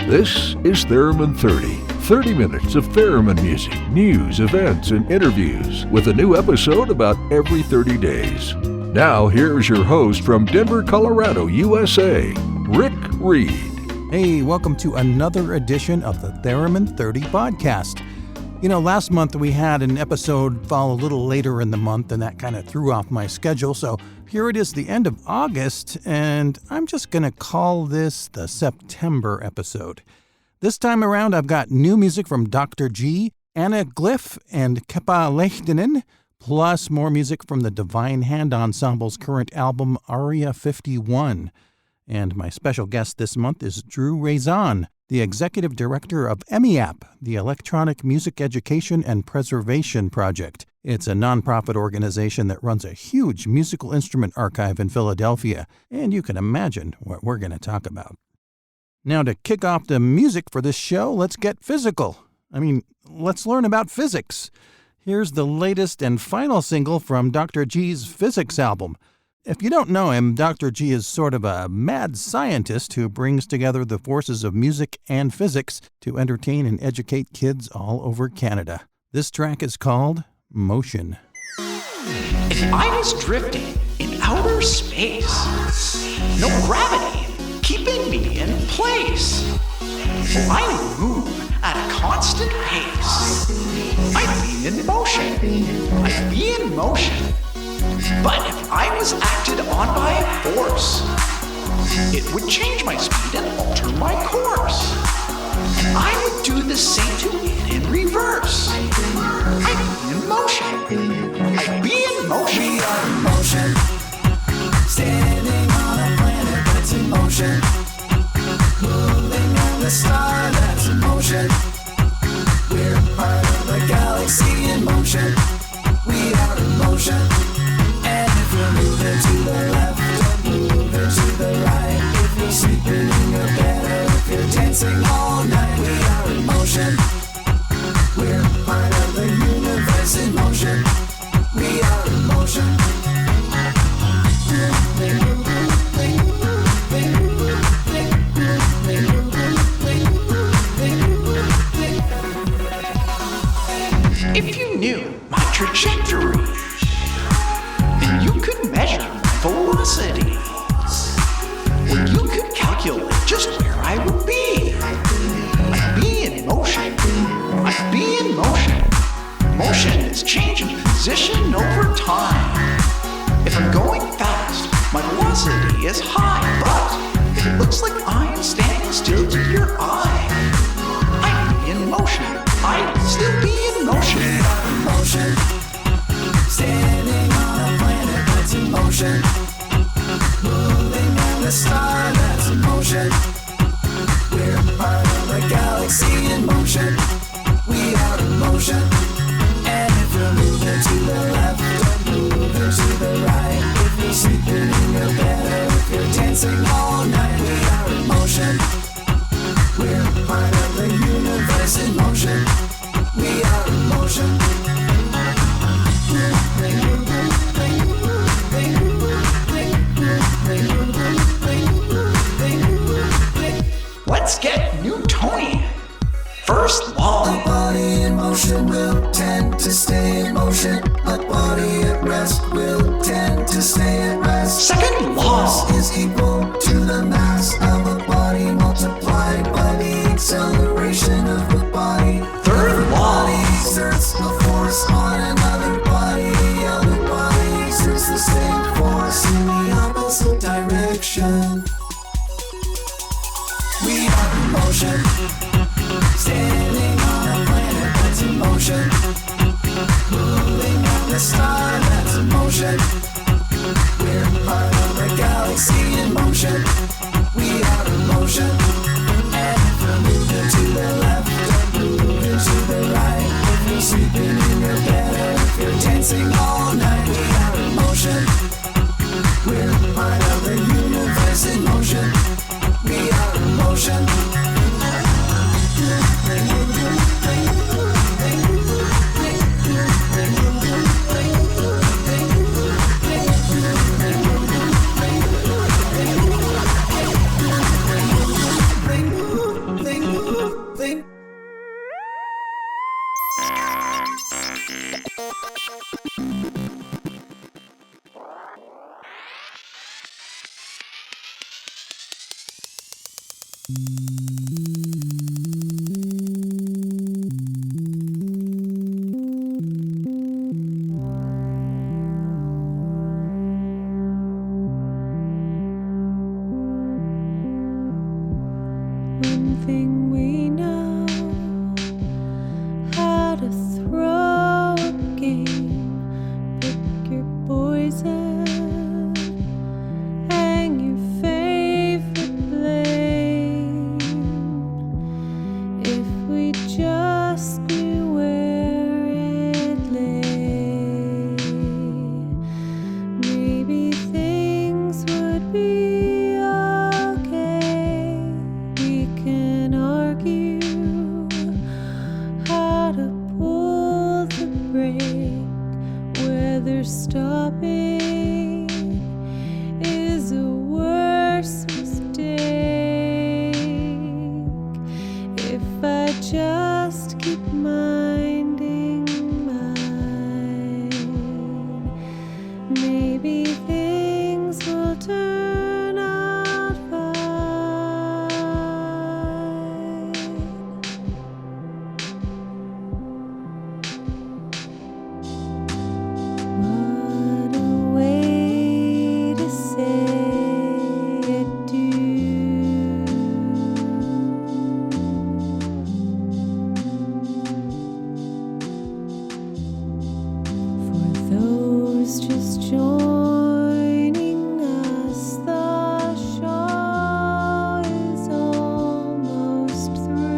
This is Theremin 30. 30 minutes of theremin music, news, events, and interviews with a new episode about every 30 days. Now, here's your host from Denver, Colorado, USA, Rick Reed. Hey, welcome to another edition of the Theremin 30 podcast. You know, last month we had an episode fall a little later in the month, and that kind of threw off my schedule. So here it is, the end of August, and I'm just going to call this the September episode. This time around, I've got new music from Dr. G, Anna Glyph, and Kepa Lehtinen, plus more music from the Divine Hand Ensemble's current album, Aria 51. And my special guest this month is Drew Raison, the Executive Director of EMIAP, the Electronic Music Education and Preservation Project. It's a nonprofit organization that runs a huge musical instrument archive in Philadelphia, and you can imagine what we're going to talk about. Now, to kick off the music for this show, let's get physical. Let's learn about physics. Here's the latest and final single from Dr. G's Physics album. If you don't know him, Dr. G is sort of a mad scientist who brings together the forces of music and physics to entertain and educate kids all over Canada. This track is called Motion. If I was drifting in outer space, no gravity keeping me in place, I would move at a constant pace. I'd be in motion. I'd be in motion. But if I was acted on by a force, it would change my speed and alter my course. And I would do the same to it in reverse. I'd be in motion. I'd be in motion. We are in motion, standing on a planet that's in motion, moving on the star that's in motion. We're part of the galaxy in motion. We are in motion. And if you're moving to the left or moving to the right, if you're sleeping in your bed or if you're dancing all night, we are in motion. We're part of the universe in motion. We are in motion. If you knew my trajectory, then you could measure my velocity. Or you could calculate just where I would be. I'd be in motion. I'd be in motion. Motion is changing position over time. If I'm going fast, my velocity is high. But if it looks like I am standing still to your eye, I'd be in motion. I'd still be in motion. We are in motion, standing on a planet that's in motion, moving on the star that's in motion. We're part of the galaxy in motion. We are in motion. And if you're moving to the left or moving to the right, if you're sleeping in your bed or if you're dancing all night, we are in motion. We're part of the universe in motion. We are in motion. Let's get Newtonian. First law. A body in motion will tend to stay in motion. A body at rest will tend to stay at rest. Second law. Force is equal to the mass of a body multiplied by the acceleration of the body. Third law. Body exerts a force on another body. The other body exerts the same force in the opposite direction. We are in motion, standing on a planet that's in motion, moving on the star that's in motion. We're part of the galaxy in motion. We are in motion. And if you're moving to the left or moving to the right, if you're sleeping in your bed or if you're dancing all night, we are in motion. We're part of the universe in motion. We are in motion. One thing we know, how to throw a game. Pick your poison, hang your favorite blame. If we just knew where it lay, maybe things would be okay. We can argue how to pull the brake, whether stopping is a worse mistake. If I just keep minding mine, maybe things will turn out fine. What a way to say adieu. For those just joining us, the show is almost through.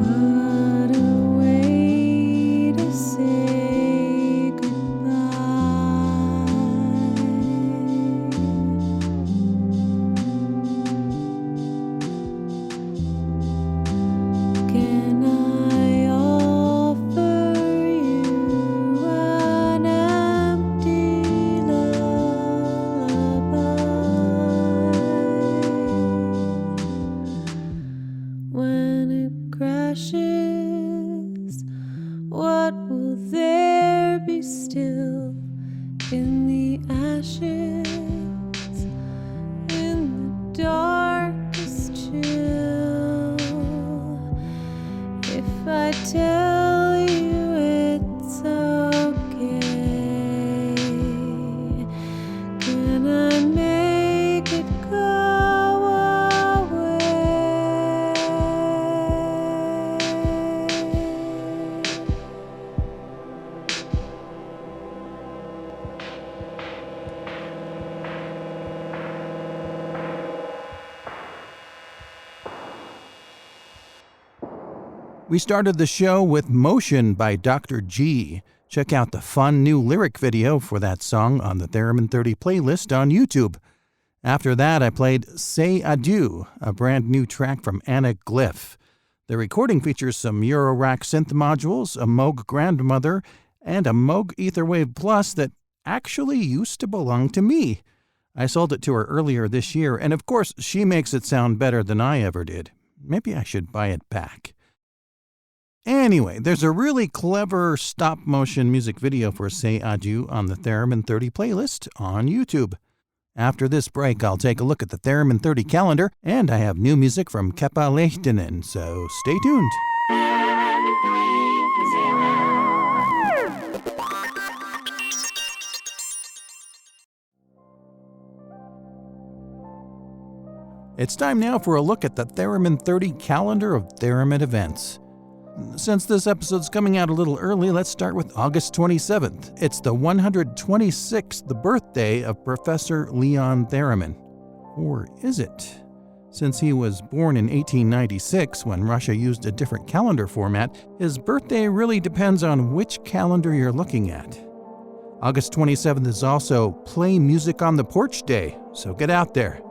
What a way to say goodbye. Can I offer you an empty lullaby? When it crashes, what will there be still in the ashes, in the darkest chill? If I tell you it's okay, can I make it go away? We started the show with Motion by Dr. G. Check out the fun new lyric video for that song on the Theremin 30 playlist on YouTube. After that, I played Say Adieu, a brand new track from Anna Glyph. The recording features some Eurorack synth modules, a Moog Grandmother, and a Moog Etherwave Plus that actually used to belong to me. I sold it to her earlier this year, and of course, she makes it sound better than I ever did. Maybe I should buy it back. Anyway, there's a really clever stop-motion music video for Say Adieu on the Theremin 30 playlist on YouTube. After this break, I'll take a look at the Theremin 30 calendar, and I have new music from Keppa Lehtinen, so stay tuned. It's time now for a look at the Theremin 30 calendar of Theremin events. Since this episode's coming out a little early, let's start with August 27th. It's the 126th birthday of Professor Leon Theremin. Or is it? Since he was born in 1896 when Russia used a different calendar format, his birthday really depends on which calendar you're looking at. August 27th is also Play Music on the Porch Day, so get out there.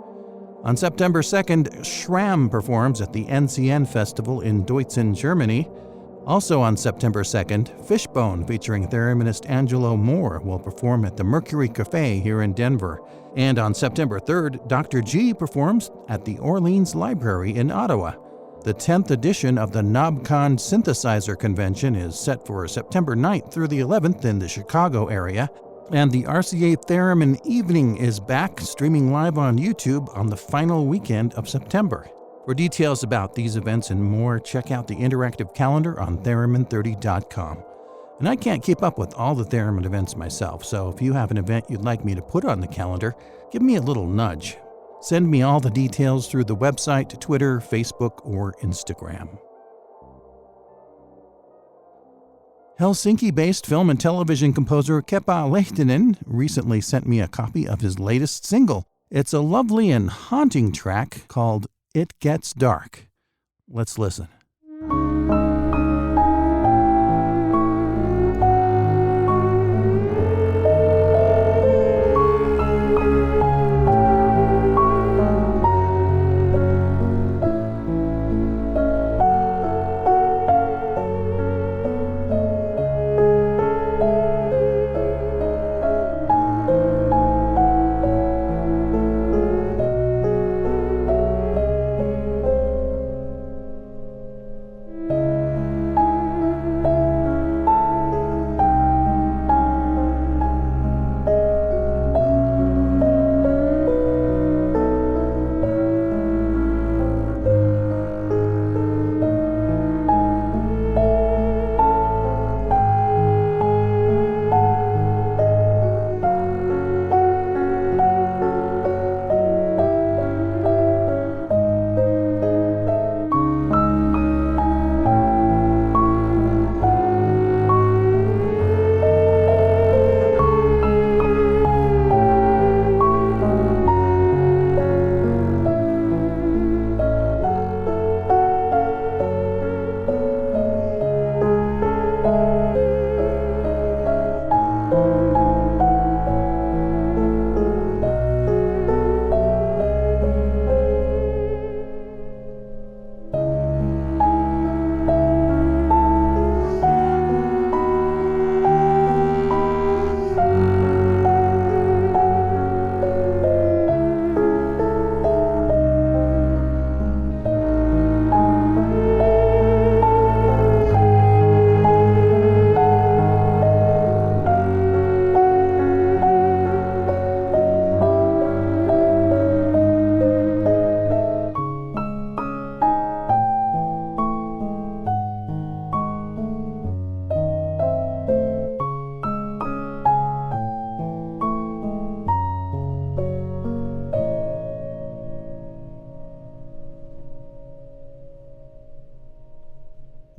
On September 2nd, Schramm performs at the NCN Festival in Deutzen, Germany. Also on September 2nd, Fishbone featuring thereminist Angelo Moore will perform at the Mercury Cafe here in Denver. And on September 3rd, Dr. G performs at the Orleans Library in Ottawa. The 10th edition of the KnobCon Synthesizer Convention is set for September 9th through the 11th in the Chicago area. And the RCA Theremin Evening is back, streaming live on YouTube on the final weekend of September. For details about these events and more, check out the interactive calendar on theremin30.com. And I can't keep up with all the Theremin events myself, so if you have an event you'd like me to put on the calendar, give me a little nudge. Send me all the details through the website, Twitter, Facebook, or Instagram. Helsinki-based film and television composer Kepa Lehtinen recently sent me a copy of his latest single. It's a lovely and haunting track called It Gets Dark. Let's listen.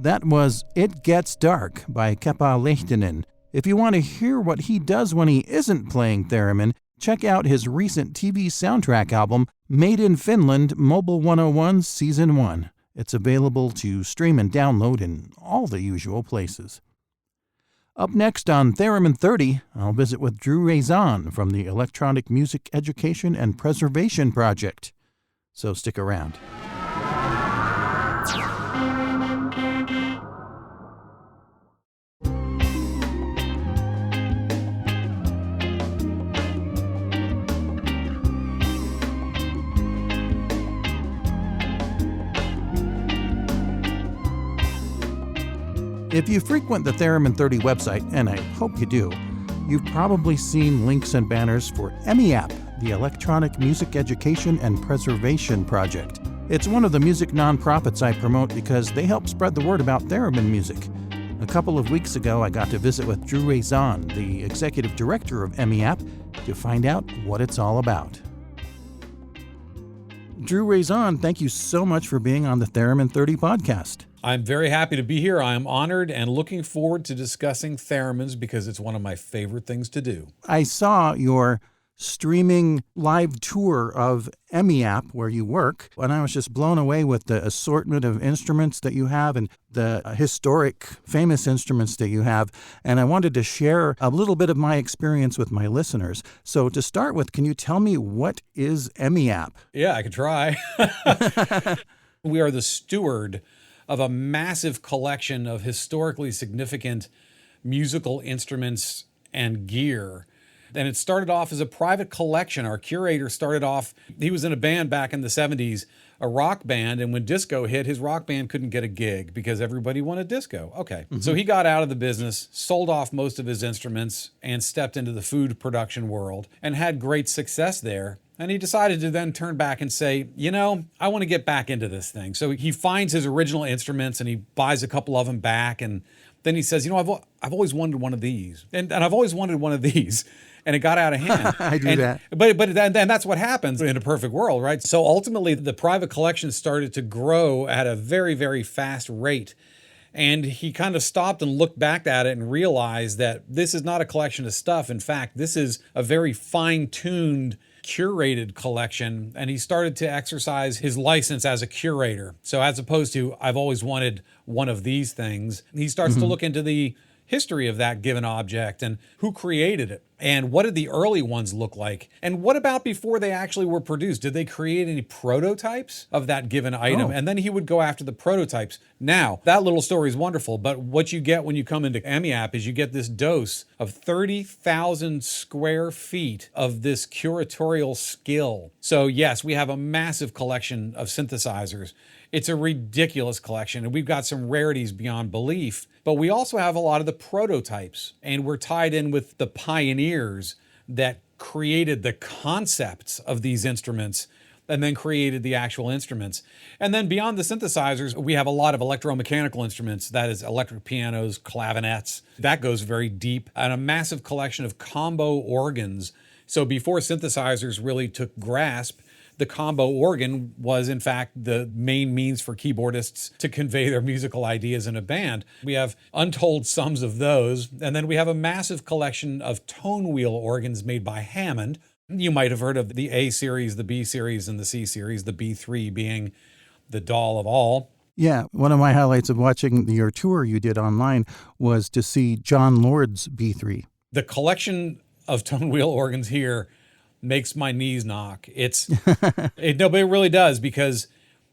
That was It Gets Dark by Kepa Lehtinen. If you want to hear what he does when he isn't playing theremin, check out his recent TV soundtrack album, Made in Finland Mobile 101 Season 1. It's available to stream and download in all the usual places. Up next on Theremin 30, I'll visit with Drew Raison from the Electronic Music Education and Preservation Project. So stick around. If you frequent the Theremin 30 website, and I hope you do, you've probably seen links and banners for EMIAP, the Electronic Music Education and Preservation Project. It's one of the music nonprofits I promote because they help spread the word about theremin music. A couple of weeks ago, I got to visit with Drew Raison, the executive director of EMIAP, to find out what it's all about. Drew Raison, thank you so much for being on the Theremin 30 podcast. I'm very happy to be here. I am honored and looking forward to discussing theremins because it's one of my favorite things to do. I saw your streaming live tour of EMIAP, where you work, and I was just blown away with the assortment of instruments that you have and the historic, famous instruments that you have. And I wanted to share a little bit of my experience with my listeners. So to start with, can you tell me what is EMIAP? Yeah, I could try. We are the steward of a massive collection of historically significant musical instruments and gear. And it started off as a private collection. Our curator started off, he was in a band back in the 70s, a rock band. And when disco hit, his rock band couldn't get a gig because everybody wanted disco. Okay. So he got out of the business, sold off most of his instruments, and stepped into the food production world and had great success there. And he decided to then turn back and say, I want to get back into this thing. So he finds his original instruments and he buys a couple of them back. And then he says, I've always wanted one of these. And I've always wanted one of these. And it got out of hand. I do that. But then that's what happens in a perfect world, right? So ultimately, the private collection started to grow at a very, very fast rate. And he kind of stopped and looked back at it and realized that this is not a collection of stuff. In fact, this is a very fine-tuned, curated collection. And he started to exercise his license as a curator. So as opposed to, I've always wanted one of these things, he starts to look into the history of that given object and who created it and what did the early ones look like and what about before they actually were produced. Did they create any prototypes of that given item? And then he would go after the prototypes. Now that little story is wonderful, but what you get when you come into EMIAP is you get this dose of 30,000 square feet of this curatorial skill. So yes, we have a massive collection of synthesizers. It's a ridiculous collection, and we've got some rarities beyond belief, but we also have a lot of the prototypes, and we're tied in with the pioneers that created the concepts of these instruments and then created the actual instruments. And then beyond the synthesizers, we have a lot of electromechanical instruments, that is electric pianos, clavinets. That goes very deep, and a massive collection of combo organs. So before synthesizers really took grasp, the combo organ was, in fact, the main means for keyboardists to convey their musical ideas in a band. We have untold sums of those. And then we have a massive collection of tone wheel organs made by Hammond. You might have heard of the A series, the B series, and the C series, the B3 being the doll of all. Yeah, one of my highlights of watching your tour you did online was to see John Lord's B3. The collection of tone wheel organs here makes my knees knock. But it really does, because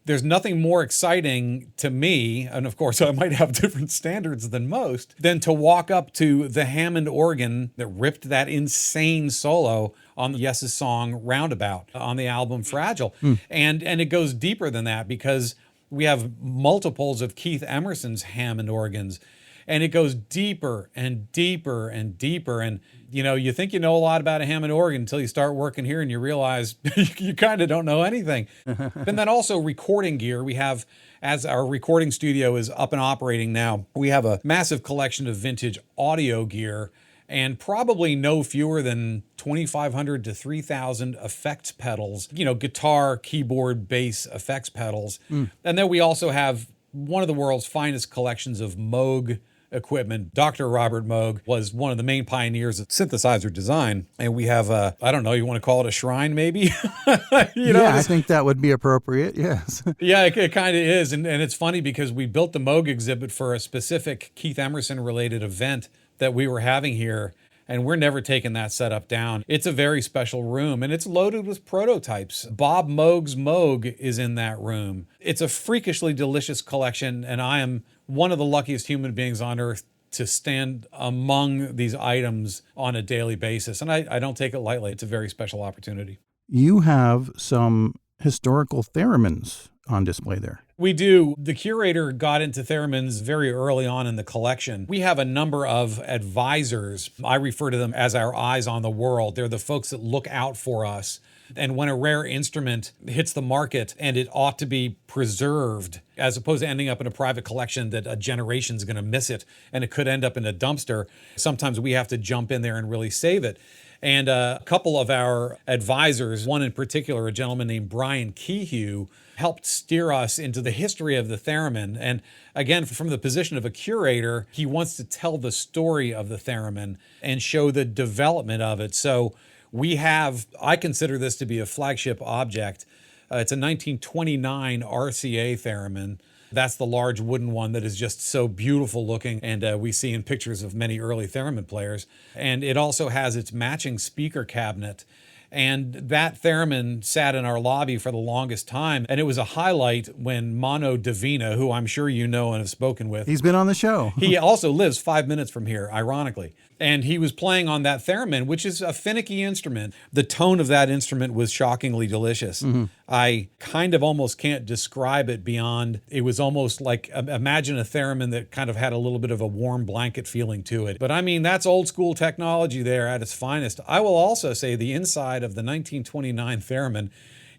there's nothing more exciting to me, and of course I might have different standards than most, than to walk up to the Hammond organ that ripped that insane solo on Yes's song Roundabout on the album Fragile. And it goes deeper than that, because we have multiples of Keith Emerson's Hammond organs. And it goes deeper and deeper and deeper. And, you think you know a lot about a Hammond organ until you start working here and you realize you kind of don't know anything. And then also recording gear. We have, as our recording studio is up and operating now, we have a massive collection of vintage audio gear and probably no fewer than 2,500 to 3,000 effects pedals, guitar, keyboard, bass effects pedals. And then we also have one of the world's finest collections of Moog equipment. Dr. Robert Moog was one of the main pioneers of synthesizer design. And we have I don't know, you want to call it a shrine maybe? I think that would be appropriate, yes. Yeah, it kind of is. And it's funny because we built the Moog exhibit for a specific Keith Emerson related event that we were having here. And we're never taking that setup down. It's a very special room, and it's loaded with prototypes. Bob Moog's Moog is in that room. It's a freakishly delicious collection, and I am one of the luckiest human beings on earth to stand among these items on a daily basis. And I don't take it lightly. It's a very special opportunity. You have some historical theremins on display there. We do. The curator got into theremins very early on in the collection. We have a number of advisors. I refer to them as our eyes on the world. They're the folks that look out for us. And when a rare instrument hits the market and it ought to be preserved, as opposed to ending up in a private collection that a generation's going to miss it and it could end up in a dumpster, sometimes we have to jump in there and really save it. And a couple of our advisors, one in particular, a gentleman named Brian Kehew, helped steer us into the history of the theremin. And again, from the position of a curator, he wants to tell the story of the theremin and show the development of it. So I consider this to be a flagship object. It's a 1929 RCA theremin. That's the large wooden one that is just so beautiful looking, and we see in pictures of many early theremin players. And it also has its matching speaker cabinet. And that theremin sat in our lobby for the longest time. And it was a highlight when Mano Divina, who I'm sure you know and have spoken with. He's been on the show. He also lives 5 minutes from here, ironically. And he was playing on that theremin, which is a finicky instrument. The tone of that instrument was shockingly delicious. I kind of almost can't describe it beyond, it was almost like, imagine a theremin that kind of had a little bit of a warm blanket feeling to it. But I mean, that's old school technology there at its finest. I will also say the inside of the 1929 theremin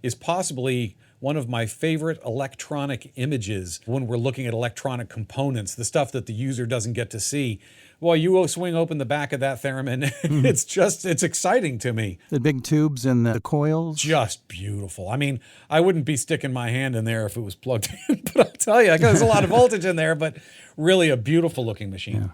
is possibly one of my favorite electronic images when we're looking at electronic components, the stuff that the user doesn't get to see. Well, you will swing open the back of that theremin. It's exciting to me. The big tubes and the coils. Just beautiful. I mean, I wouldn't be sticking my hand in there if it was plugged in, but I'll tell you, there's a lot of voltage in there, but really a beautiful looking machine. Yeah.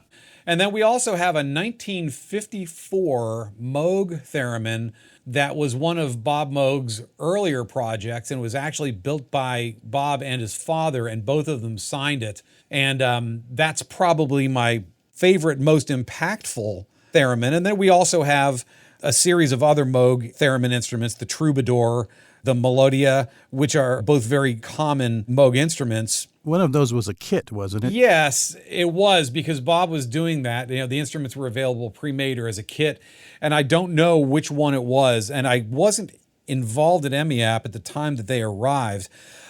And then we also have a 1954 Moog theremin that was one of Bob Moog's earlier projects and was actually built by Bob and his father, and both of them signed it. And that's probably my favorite, most impactful theremin. And then we also have a series of other Moog theremin instruments, the Troubadour, the Melodia, which are both very common Moog instruments. One of those was a kit, wasn't it? Yes, it was, because Bob was doing that. The instruments were available pre-made or as a kit, and I don't know which one it was, and I wasn't involved at EMEAP at the time that they arrived.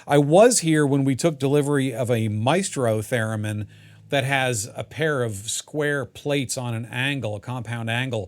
I was here when we took delivery of a Maestro theremin that has a pair of square plates on an angle, a compound angle,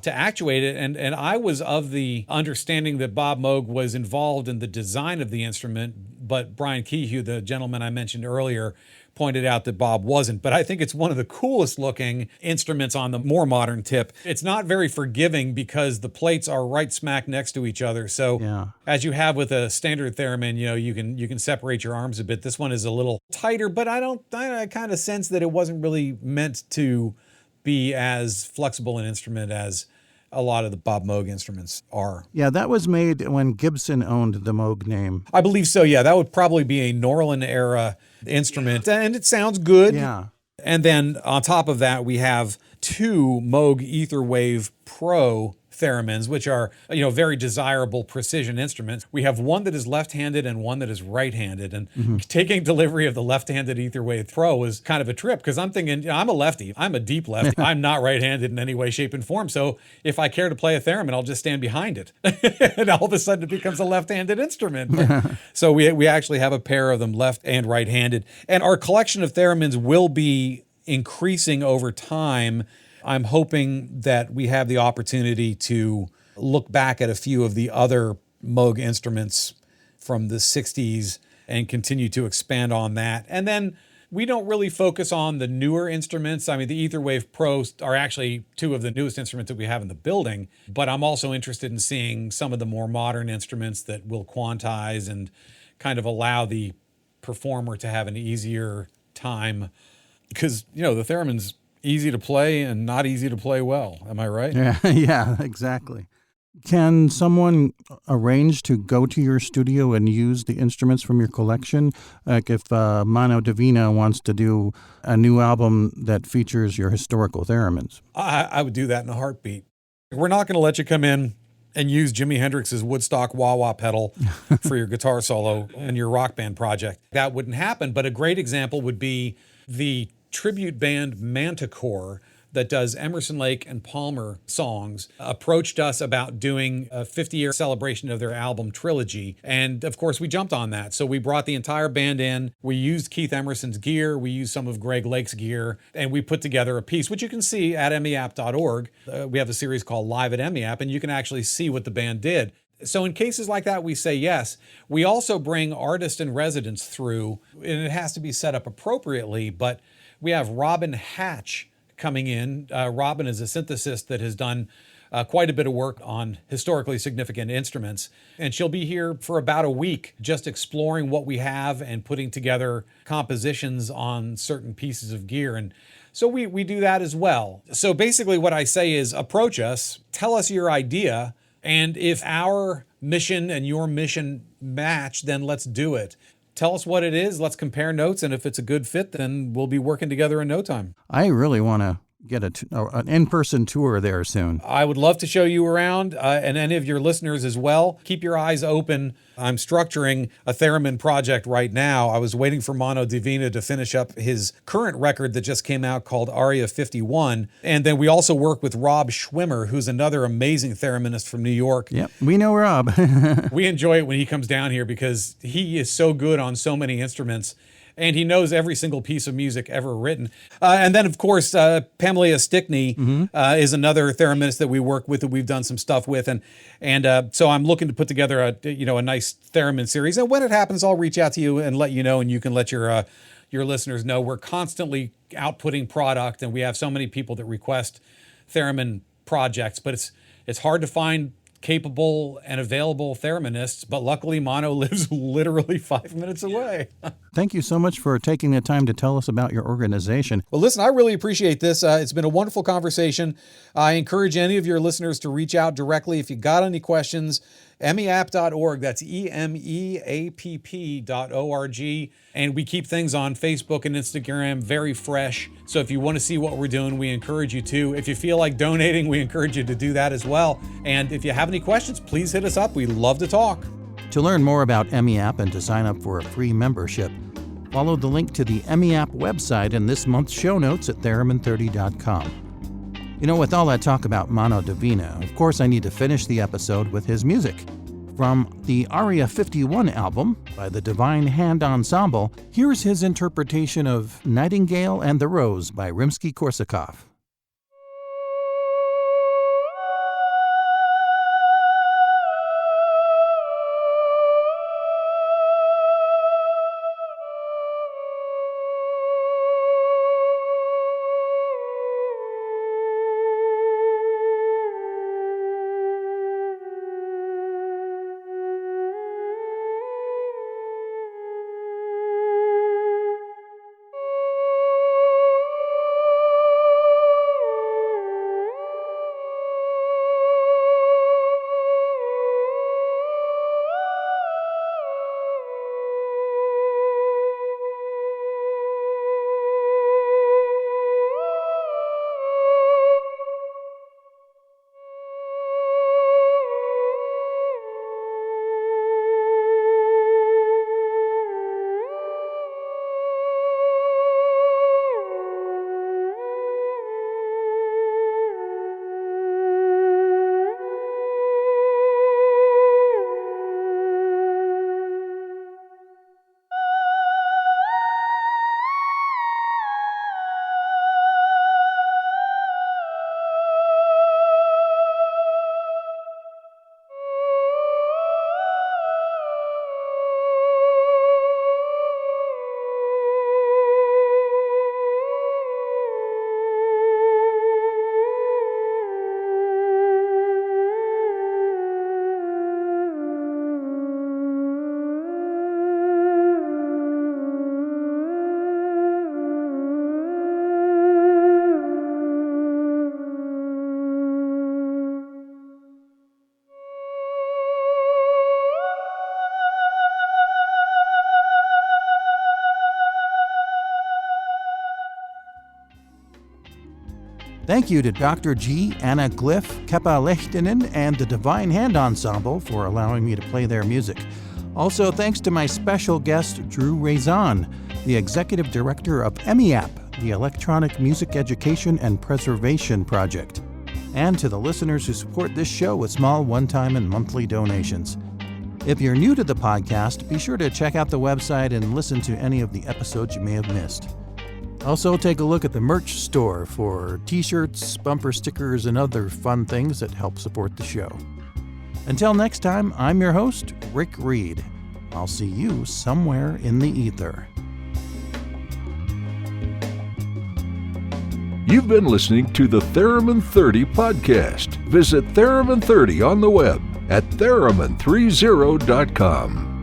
to actuate it. And I was of the understanding that Bob Moog was involved in the design of the instrument, but Brian Kehew, the gentleman I mentioned earlier, pointed out that Bob wasn't. But I think it's one of the coolest looking instruments on the more modern tip. It's not very forgiving because the plates are right smack next to each other. So as you have with a standard theremin, you can separate your arms a bit. This one is a little tighter, but I kind of sense that it wasn't really meant to be as flexible an instrument as a lot of the Bob Moog instruments are. Yeah, that was made when Gibson owned the Moog name. I believe so, yeah. That would probably be a Norland era instrument, and it sounds good. Yeah. And then on top of that, we have two Moog Etherwave Pro theremins, which are, very desirable precision instruments. We have one that is left-handed and one that is right-handed. And taking delivery of the left-handed Etherwave Pro was kind of a trip, because I'm thinking, I'm a lefty. I'm a deep lefty. I'm not right-handed in any way, shape, and form. So if I care to play a theremin, I'll just stand behind it. And all of a sudden it becomes a left-handed instrument. So we actually have a pair of them, left and right-handed. And our collection of theremins will be increasing over time. I'm hoping that we have the opportunity to look back at a few of the other Moog instruments from the 60s and continue to expand on that. And then we don't really focus on the newer instruments. I mean, the Etherwave Pros are actually two of the newest instruments that we have in the building, but I'm also interested in seeing some of the more modern instruments that will quantize and kind of allow the performer to have an easier time. Because, the theremin's easy to play and not easy to play well. Am I right? Yeah, exactly. Can someone arrange to go to your studio and use the instruments from your collection? Like if Mano Divina wants to do a new album that features your historical theremins. I would do that in a heartbeat. We're not going to let you come in and use Jimi Hendrix's Woodstock wah-wah pedal for your guitar solo and your rock band project. That wouldn't happen, but a great example would be the tribute band Manticore that does Emerson, Lake and Palmer songs approached us about doing a 50-year celebration of their album Trilogy. And of course, we jumped on that. So we brought the entire band in. We used Keith Emerson's gear. We used some of Greg Lake's gear. And we put together a piece, which you can see at MEAP.org. We have a series called Live at MEAP, and you can actually see what the band did. So in cases like that, we say yes. We also bring artists in residence through, and it has to be set up appropriately, but we have Robin Hatch coming in. Robin is a synthesist that has done quite a bit of work on historically significant instruments. And she'll be here for about a week, just exploring what we have and putting together compositions on certain pieces of gear. And so we do that as well. So basically what I say is approach us, tell us your idea, and if our mission and your mission match, then let's do it. Tell us what it is, let's compare notes, and if it's a good fit, then we'll be working together in no time. I really want to get an in-person tour there soon. I would love to show you around, and any of your listeners as well. Keep your eyes open. I'm structuring a theremin project right now. I was waiting for Mano Divina to finish up his current record that just came out called Aria 51. And then we also work with Rob Schwimmer, who's another amazing thereminist from New York. Yep, we know Rob. We enjoy it when he comes down here because he is so good on so many instruments. And he knows every single piece of music ever written. And then, of course, Pamela Stickney is another thereminist that we work with, that we've done some stuff with. And so I'm looking to put together a nice theremin series. And when it happens, I'll reach out to you and let you know, and you can let your listeners know. We're constantly outputting product, and we have so many people that request theremin projects. But it's hard to find capable and available thereminists, but luckily Mano lives literally 5 minutes away. Thank you so much for taking the time to tell us about your organization. Well, listen, I really appreciate this. It's been a wonderful conversation. I encourage any of your listeners to reach out directly if you got any questions. EMEApp.org. That's EMEAPP.org. And we keep things on Facebook and Instagram very fresh. So if you want to see what we're doing, we encourage you to. If you feel like donating, we encourage you to do that as well. And if you have any questions, please hit us up. We love to talk. To learn more about EMEApp and to sign up for a free membership, follow the link to the EMEApp website in this month's show notes at theremin30.com. You know, with all that talk about Mano Divina, of course I need to finish the episode with his music. From the Aria 51 album by the Divine Hand Ensemble, here's his interpretation of Nightingale and the Rose by Rimsky-Korsakov. Thank you to Dr. G, Anna Glyph, Kepa Lehtinen, and the Divine Hand Ensemble for allowing me to play their music. Also, thanks to my special guest, Drew Raison, the Executive Director of EMEApp, the Electronic Music Education and Preservation Project, and to the listeners who support this show with small one-time and monthly donations. If you're new to the podcast, be sure to check out the website and listen to any of the episodes you may have missed. Also, take a look at the merch store for t-shirts, bumper stickers, and other fun things that help support the show. Until next time, I'm your host, Rick Reed. I'll see you somewhere in the ether. You've been listening to the Theremin 30 podcast. Visit Theremin 30 on the web at theremin30.com.